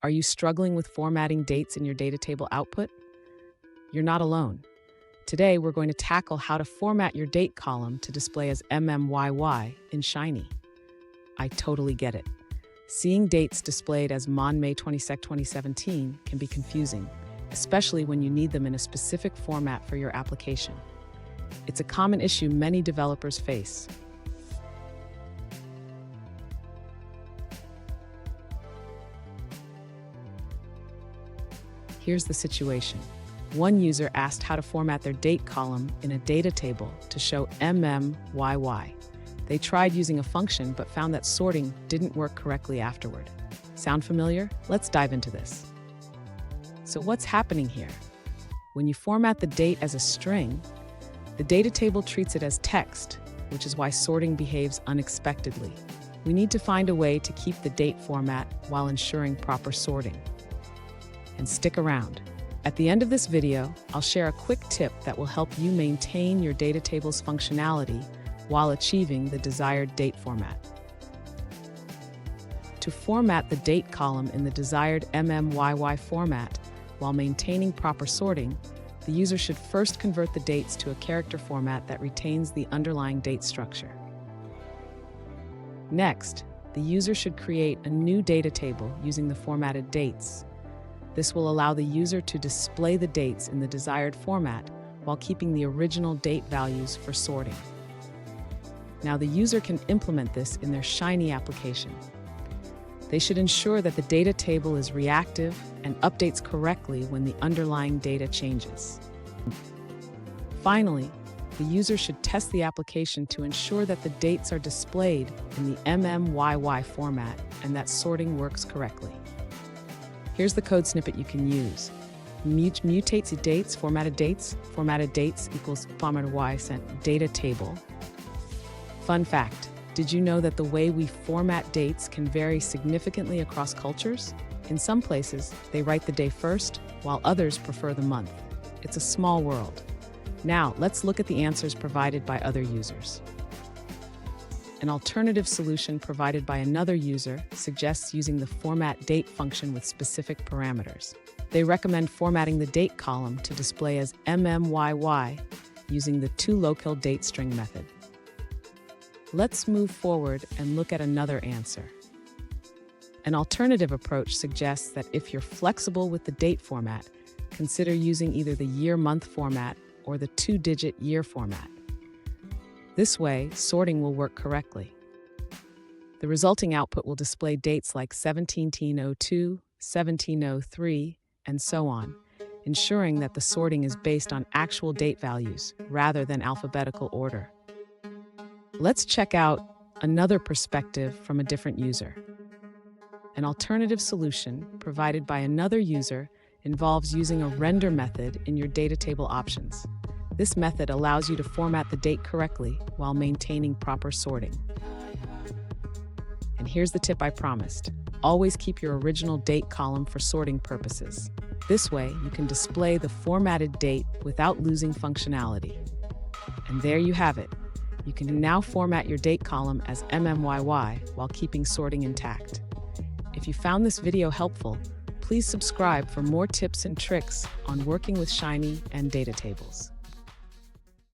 Are you struggling with formatting dates in your DataTable output? You're not alone. Today, we're going to tackle how to format your date column to display as MMYY in Shiny. I totally get it. Seeing dates displayed as May 22, 2017 can be confusing, especially when you need them in a specific format for your application. It's a common issue many developers face. Here's the situation. One user asked how to format their date column in a data table to show MMYY. They tried using a function but found that sorting didn't work correctly afterward. Sound familiar? Let's dive into this. So what's happening here? When you format the date as a string, the data table treats it as text, which is why sorting behaves unexpectedly. We need to find a way to keep the date format while ensuring proper sorting. And stick around. At the end of this video, I'll share a quick tip that will help you maintain your data table's functionality while achieving the desired date format. To format the date column in the desired MMYY format while maintaining proper sorting, the user should first convert the dates to a character format that retains the underlying date structure. Next, the user should create a new data table using the formatted dates. This will allow the user to display the dates in the desired format while keeping the original date values for sorting. Now the user can implement this in their Shiny application. They should ensure that the data table is reactive and updates correctly when the underlying data changes. Finally, the user should test the application to ensure that the dates are displayed in the MMYY format and that sorting works correctly. Here's the code snippet you can use. Mutate the dates, formatted dates equals formatted y sent data table. Fun fact, did you know that the way we format dates can vary significantly across cultures? In some places, they write the day first, while others prefer the month. It's a small world. Now, let's look at the answers provided by other users. An alternative solution provided by another user suggests using the format date function with specific parameters. They recommend formatting the date column to display as MMYY using the toLocalDateString string method. Let's move forward and look at another answer. An alternative approach suggests that if you're flexible with the date format, consider using either the year-month format or the two-digit year format. This way, sorting will work correctly. The resulting output will display dates like 1702, 1703, and so on, ensuring that the sorting is based on actual date values rather than alphabetical order. Let's check out another perspective from a different user. An alternative solution provided by another user involves using a render method in your data table options. This method allows you to format the date correctly while maintaining proper sorting. And here's the tip I promised. Always keep your original date column for sorting purposes. This way, you can display the formatted date without losing functionality. And there you have it. You can now format your date column as MMYY while keeping sorting intact. If you found this video helpful, please subscribe for more tips and tricks on working with Shiny and data tables.